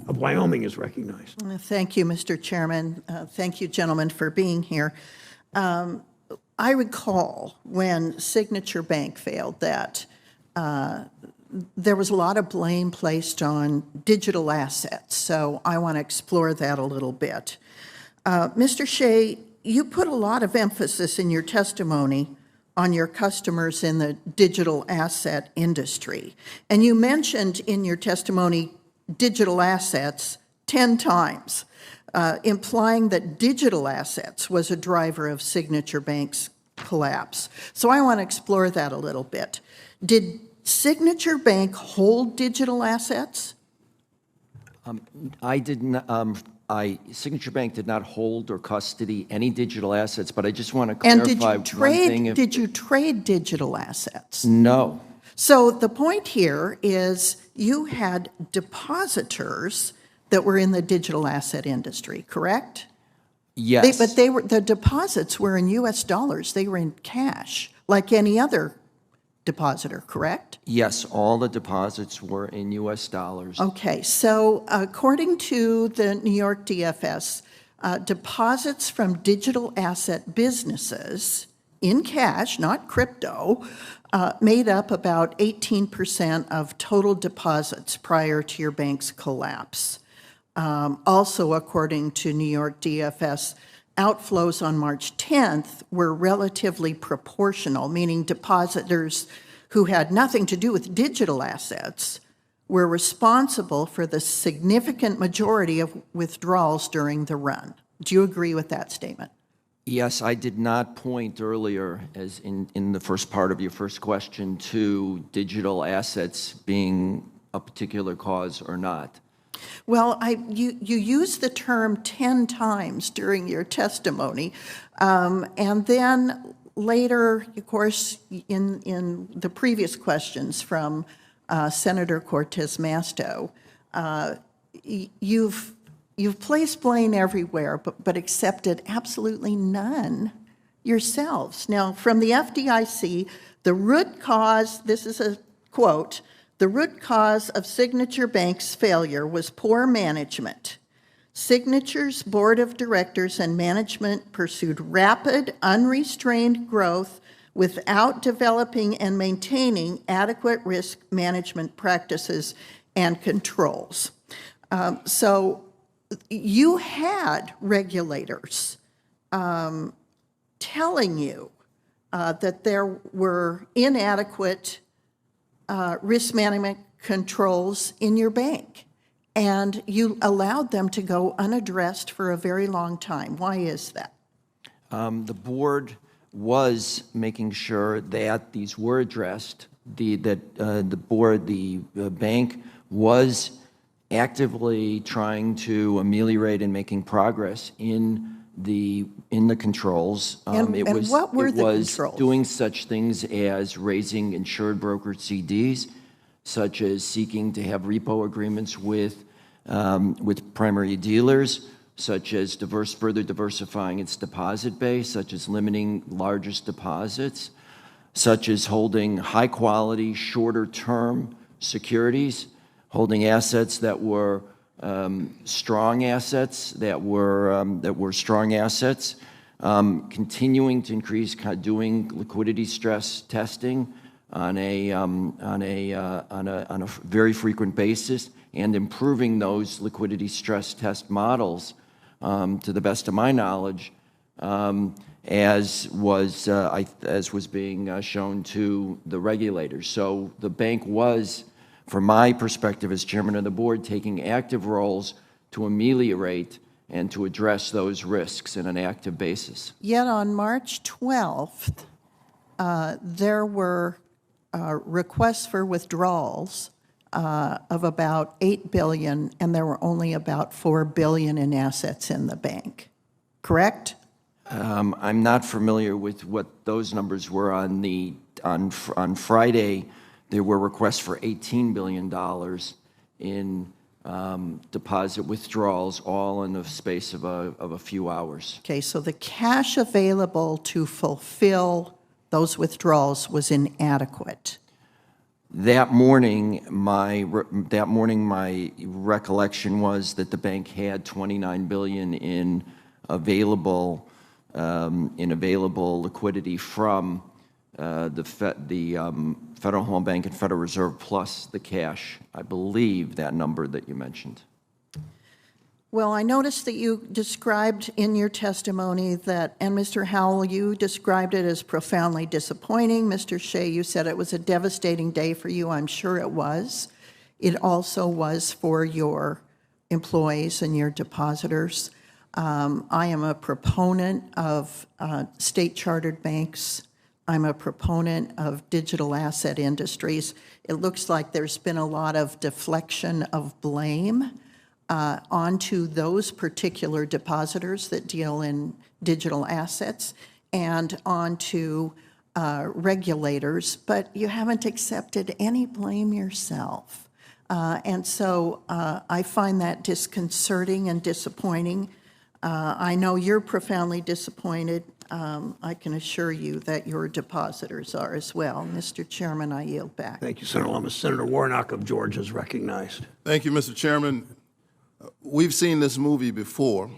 of Wyoming is recognized. Thank you, Mr. Chairman. Thank you, gentlemen, for being here. I recall when Signature Bank failed that there was a lot of blame placed on digital assets, so I want to explore that a little bit. Mr. Shea, you put a lot of emphasis in your testimony on your customers in the digital asset industry, and you mentioned in your testimony digital assets 10 times, implying that digital assets was a driver of Signature Bank's collapse. So I want to explore that a little bit. Did Signature Bank hold digital assets? I did not. Signature Bank did not hold or custody any digital assets, but I just want to clarify one thing. Did you trade digital assets? No. So the point here is you had depositors that were in the digital asset industry, correct? Yes. But the deposits were in U.S. dollars. They were in cash, like any other depositor, correct? Yes, all the deposits were in U.S. dollars. Okay, so according to the New York DFS, deposits from digital asset businesses in cash, not crypto, made up about 18% of total deposits prior to your bank's collapse. Also, according to New York DFS, outflows on March 10th were relatively proportional, meaning depositors who had nothing to do with digital assets were responsible for the significant majority of withdrawals during the run. Do you agree with that statement? Yes, I did not point earlier, as in the first part of your first question, to digital assets being a particular cause or not. Well, you used the term 10 times during your testimony, and then later, of course, in the previous questions from Senator Cortez Masto, you've placed blame everywhere, but accepted absolutely none yourselves. Now, from the FDIC, the root cause, this is a quote, the root cause of Signature Bank's failure was poor management. Signature's board of directors and management pursued rapid, unrestrained growth without developing and maintaining adequate risk management practices and controls. So you had regulators telling you that there were inadequate risk management controls in your bank, and you allowed them to go unaddressed for a very long time. Why is that? The board was making sure that these were addressed. The bank was actively trying to ameliorate and making progress in the controls. And what were the controls? Doing such things as raising insured brokered CDs, such as seeking to have repo agreements with primary dealers, such as further diversifying its deposit base, such as limiting largest deposits, such as holding high quality, shorter term securities, holding assets that were strong assets, continuing to increase, doing liquidity stress testing on a very frequent basis, and improving those liquidity stress test models, to the best of my knowledge, as was being shown to the regulators. So the bank was, from my perspective as chairman of the board, taking active roles to ameliorate and to address those risks in an active basis. Yet on March 12th, there were requests for withdrawals of about $8 billion, and there were only about $4 billion in assets in the bank. Correct? I'm not familiar with what those numbers were. On Friday, there were requests for $18 billion in deposit withdrawals, all in the space of a few hours. Okay, so the cash available to fulfill those withdrawals was inadequate. That morning, my recollection was that the bank had $29 billion in available liquidity from the Federal Home Bank and Federal Reserve plus the cash. I believe that number that you mentioned. Well, I noticed that you described in your testimony that, and Mr. Howell, you described it as profoundly disappointing. Mr. Shea, you said it was a devastating day for you. I'm sure it was. It also was for your employees and your depositors. I am a proponent of state-chartered banks. I'm a proponent of digital asset industries. It looks like there's been a lot of deflection of blame onto those particular depositors that deal in digital assets and onto regulators, but you haven't accepted any blame yourself. And so I find that disconcerting and disappointing. I know you're profoundly disappointed. I can assure you that your depositors are as well. Mr. Chairman, I yield back. Thank you, Senator Lummis. Senator Warnock of Georgia is recognized. Thank you, Mr. Chairman. We've seen this movie before.